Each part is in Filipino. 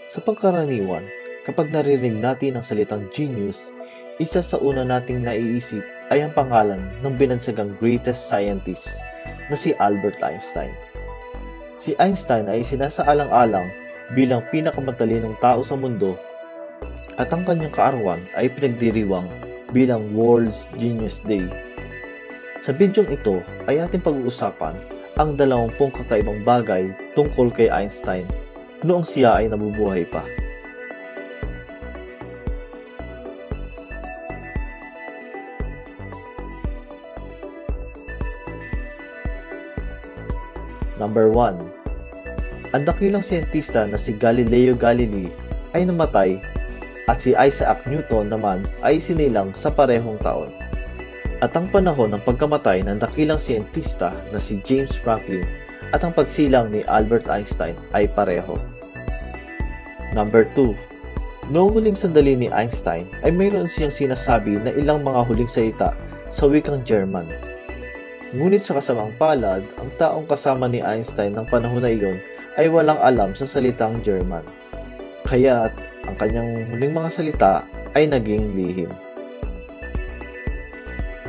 Sa pangkaraniwan, kapag naririnig natin ang salitang genius, isa sa una nating naiisip ay ang pangalan ng binansagang greatest scientist na si Albert Einstein. Si Einstein ay sinasaalang-alang bilang pinakamatalinong tao sa mundo at ang kanyang kaarawan ay pinagdiriwang bilang World's Genius Day. Sa bidyong ito ay ating pag-uusapan ang 20 kakaibang bagay tungkol kay Einstein noong siya ay nabubuhay pa. Number 1. Ang dakilang siyentista na si Galileo Galilei ay namatay at si Isaac Newton naman ay sinilang sa parehong taon. At ang panahon ng pagkamatay ng dakilang siyentista na si James Franklin at ang pagsilang ni Albert Einstein ay pareho. Number 2. Noong huling sandali ni Einstein ay mayroon siyang sinasabi na ilang mga huling salita sa wikang German. Ngunit sa kasamang palad, ang taong kasama ni Einstein ng panahon na iyon ay walang alam sa salitang German. Kaya ang kanyang huling mga salita ay naging lihim.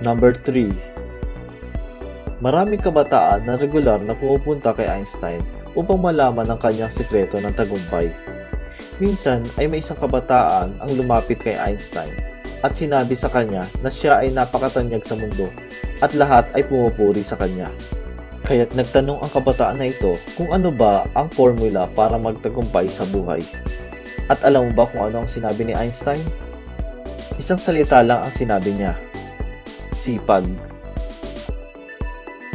Number 3. Maraming kabataan na regular na pumupunta kay Einstein upang malaman ang kanyang sikreto ng tagumpay. Minsan ay may isang kabataan ang lumapit kay Einstein at sinabi sa kanya na siya ay napakatanyag sa mundo at lahat ay pumupuri sa kanya. Kaya't nagtanong ang kabataan na ito kung ano ba ang formula para magtagumpay sa buhay. At alam mo ba kung ano ang sinabi ni Einstein? Isang salita lang ang sinabi niya: sipag.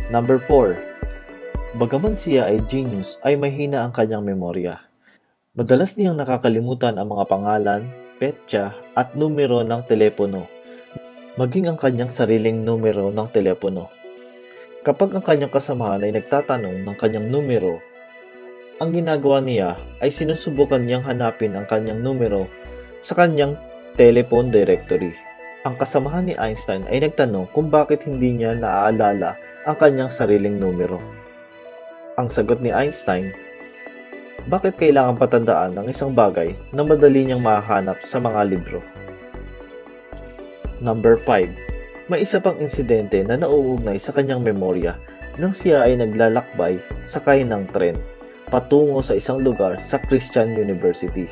Number 4. Bagaman siya ay genius, ay mahina ang kanyang memorya. Madalas niyang nakakalimutan ang mga pangalan, petsa at numero ng telepono, maging ang kanyang sariling numero ng telepono. Kapag ang kanyang kasamahan ay nagtatanong ng kanyang numero, ang ginagawa niya ay sinusubukan niyang hanapin ang kanyang numero sa kanyang telephone directory. Ang kasamahan ni Einstein ay nagtanong kung bakit hindi niya naaalala ang kanyang sariling numero. Ang sagot ni Einstein: bakit kailangan patandaan ng isang bagay na madali niyang mahanap sa mga libro? Number 5. May isa pang insidente na nauugnay sa kanyang memorya nang siya ay naglalakbay sakay ng tren patungo sa isang lugar sa Christian University.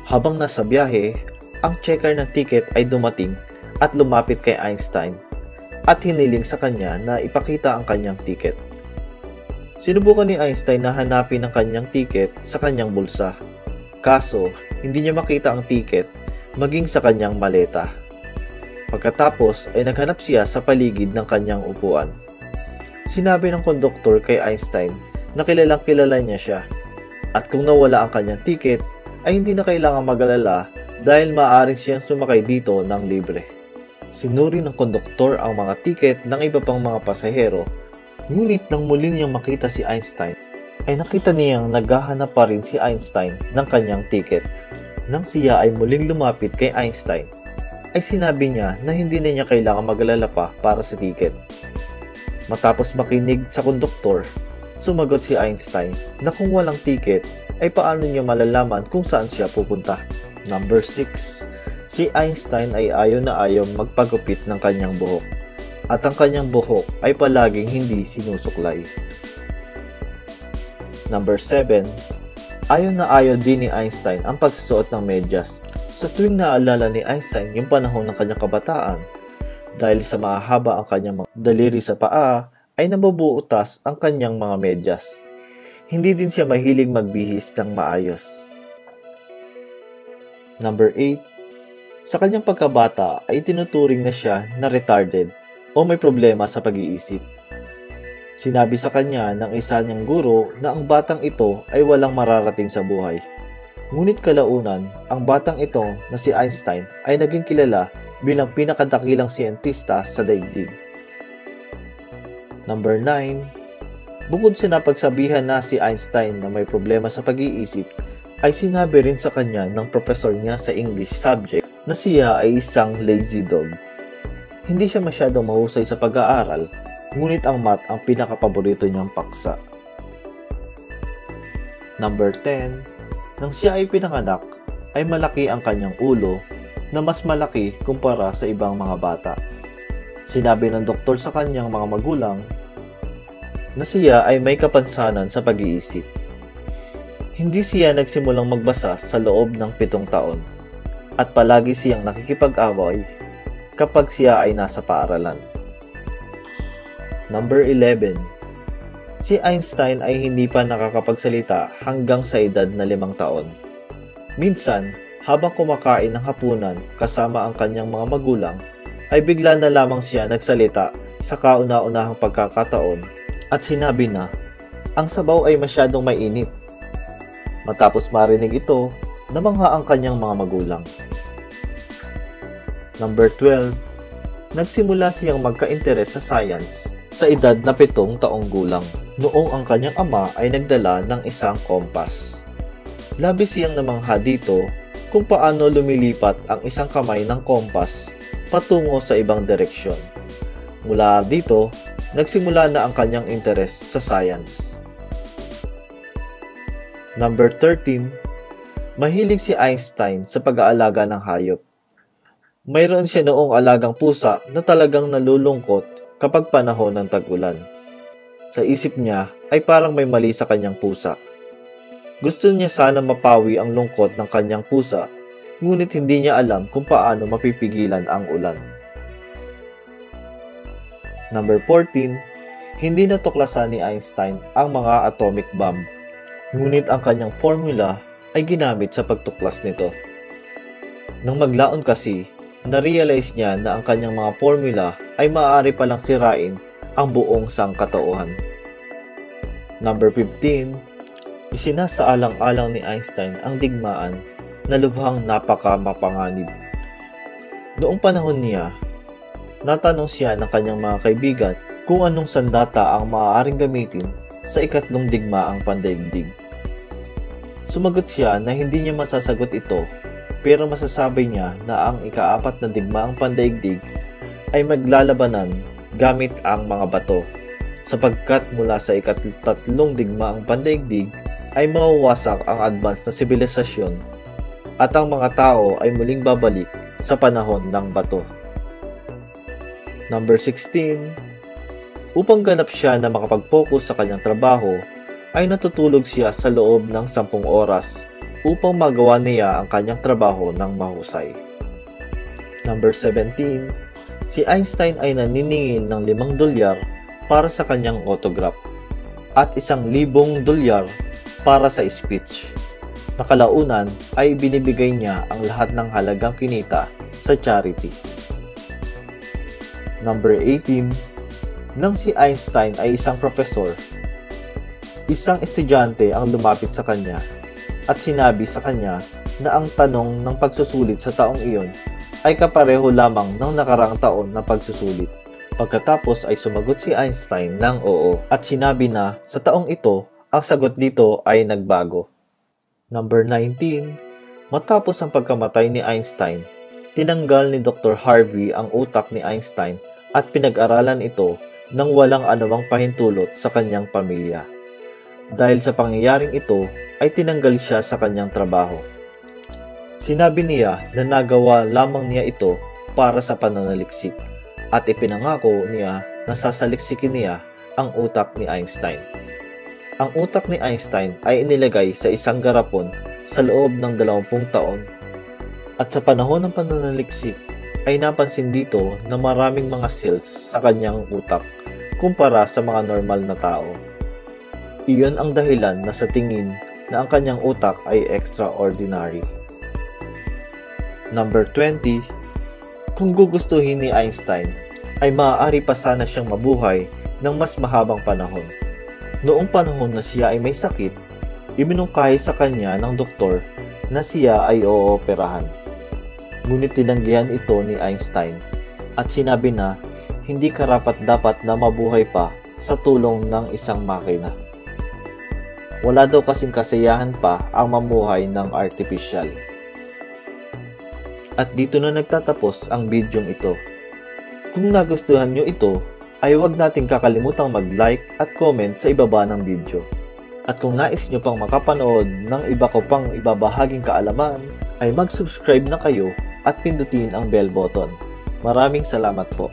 Habang nasa biyahe, ang checker ng ticket ay dumating at lumapit kay Einstein at hiniling sa kanya na ipakita ang kanyang ticket. Sinubukan ni Einstein na hanapin ang kanyang ticket sa kanyang bulsa. Kaso, hindi niya makita ang ticket maging sa kanyang maleta. Pagkatapos ay naghanap siya sa paligid ng kanyang upuan. Sinabi ng konduktor kay Einstein na kilalang kilala niya siya at kung nawala ang kanyang ticket ay hindi na kailangang mag-alala dahil maaaring siyang sumakay dito ng libre. Sinuri ng konduktor ang mga tiket ng iba pang mga pasahero, ngunit nang muli niyang makita si Einstein, ay nakita niyang naghahanap pa rin si Einstein ng kanyang tiket. Nang siya ay muling lumapit kay Einstein, ay sinabi niya na hindi na niya kailangang mag-alala pa para sa tiket. Matapos makinig sa konduktor, sumagot si Einstein na kung walang tiket ay paano niya malalaman kung saan siya pupunta. Number 6. Si Einstein ay ayaw na ayaw magpagupit ng kanyang buhok at ang kanyang buhok ay palaging hindi sinusuklay. Number 7. Ayaw na ayaw din ni Einstein ang pagsusuot ng medyas. Sa tuwing naalala ni Einstein yung panahon ng kanyang kabataan, dahil sa mahaba ang kanyang mga daliri sa paa, ay nabubuutas ang kanyang mga medyas. Hindi din siya mahilig magbihis ng maayos. Number 8. Sa kanyang pagkabata ay tinuturing na siya na retarded o may problema sa pag-iisip. Sinabi sa kanya ng isa niyang guro na ang batang ito ay walang mararating sa buhay. Ngunit kalaunan, ang batang ito na si Einstein ay naging kilala bilang pinakadakilang siyentista sa daigdig. Number 9. Bukod sa napagsabihan na si Einstein na may problema sa pag-iisip, ay sinabi rin sa kanya ng professor niya sa English subject na siya ay isang lazy dog. Hindi siya masyadong mahusay sa pag-aaral, ngunit ang math ang pinakapaborito niyang paksa. Number 10. Nang siya ay pinanganak, ay malaki ang kanyang ulo na mas malaki kumpara sa ibang mga bata. Sinabi ng doktor sa kanyang mga magulang na siya ay may kapansanan sa pag-iisip. Hindi siya nagsimulang magbasa sa loob ng 7 taon at palagi siyang nakikipag-away kapag siya ay nasa paaralan. Number 11. Si Einstein ay hindi pa nakakapagsalita hanggang sa edad na 5 taon. Minsan, habang kumakain ng hapunan kasama ang kanyang mga magulang, ay bigla na lamang siya nagsalita sa kauna-unahang pagkakataon at sinabi na, "Ang sabaw ay masyadong mainit." Matapos marinig ito, namangha ang kanyang mga magulang. Number 12. Nagsimula siyang magka-interes sa science sa edad na 7 taong gulang, noong ang kanyang ama ay nagdala ng isang kompas. Labis siyang namangha dito kung paano lumilipat ang isang kamay ng kompas patungo sa ibang direksyon. Mula dito, nagsimula na ang kanyang interes sa science. Number 13. Mahilig si Einstein sa pag-aalaga ng hayop. Mayroon siya noong alagang pusa na talagang nalulungkot kapag panahon ng tag-ulan. Sa isip niya ay parang may mali sa kanyang pusa. Gusto niya sana mapawi ang lungkot ng kanyang pusa, ngunit hindi niya alam kung paano mapipigilan ang ulan. Number 14. Hindi natuklasan ni Einstein ang mga atomic bomb, ngunit ang kanyang formula ay ginamit sa pagtuklas nito. Nang maglaon kasi, na-realize niya na ang kanyang mga formula ay maaari palang sirain ang buong sangkatauhan. Number 15. Isinasaalang-alang ni Einstein ang digmaan na lubhang napaka-mapanganib. Noong panahon niya, natanong siya ng kanyang mga kaibigan kung anong sandata ang maaaring gamitin sa ikatlong digmaang pandaigdig. Sumagot siya na hindi niya masasagot ito, pero masasabi niya na ang ika-4 na digmaang pandaigdig ay maglalabanan gamit ang mga bato, sapagkat mula sa ika-3 digmaang pandaigdig ay mawawasak ang advanced na sibilisasyon at ang mga tao ay muling babalik sa panahon ng bato. Number 16. Upang ganap siya na makapag-focus sa kanyang trabaho, ay natutulog siya sa loob ng 10 oras upang magawa niya ang kanyang trabaho ng mahusay. Number 17. Si Einstein ay naniningil ng $5 para sa kanyang autograph at $1,000 para sa speech. Nakalaunan ay binibigay niya ang lahat ng halagang kinita sa charity. Number 18. Nang si Einstein ay isang profesor, isang estudyante ang lumapit sa kanya at sinabi sa kanya na ang tanong ng pagsusulit sa taong iyon ay kapareho lamang ng nakaraang taon na pagsusulit. Pagkatapos ay sumagot si Einstein ng oo at sinabi na sa taong ito, ang sagot dito ay nagbago. Number 19. Matapos ang pagkamatay ni Einstein, tinanggal ni Dr. Harvey ang utak ni Einstein at pinag-aralan ito nang walang anumang pahintulot sa kanyang pamilya. Dahil sa pangyayaring ito, ay tinanggal siya sa kanyang trabaho. Sinabi niya na nagawa lamang niya ito para sa pananaliksik at ipinangako niya na sasaliksikin niya ang utak ni Einstein. Ang utak ni Einstein ay inilagay sa isang garapon sa loob ng 20 taon. At sa panahon ng pananaliksik ay napansin dito na maraming mga cells sa kanyang utak kumpara sa mga normal na tao. Iyon ang dahilan na sa tingin na ang kanyang utak ay extraordinary. Number 20. Kung gugustuhin ni Einstein, ay maaari pa sana siyang mabuhay ng mas mahabang panahon. Noong panahon na siya ay may sakit, iminungkahi sa kanya ng doktor na siya ay ooperahan. Ngunit tinanggihan ito ni Einstein at sinabi na hindi karapat-dapat na mabuhay pa sa tulong ng isang makina. Wala daw kasing kasiyahan pa ang mamuhay ng artificial. At dito na nagtatapos ang bidyong ito. Kung nagustuhan nyo ito, ay huwag nating kakalimutang mag-like at comment sa ibaba ng video. At kung nais nyo pang makapanood ng iba ko pang ibabahaging kaalaman, ay mag-subscribe na kayo at pindutin ang bell button. Maraming salamat po.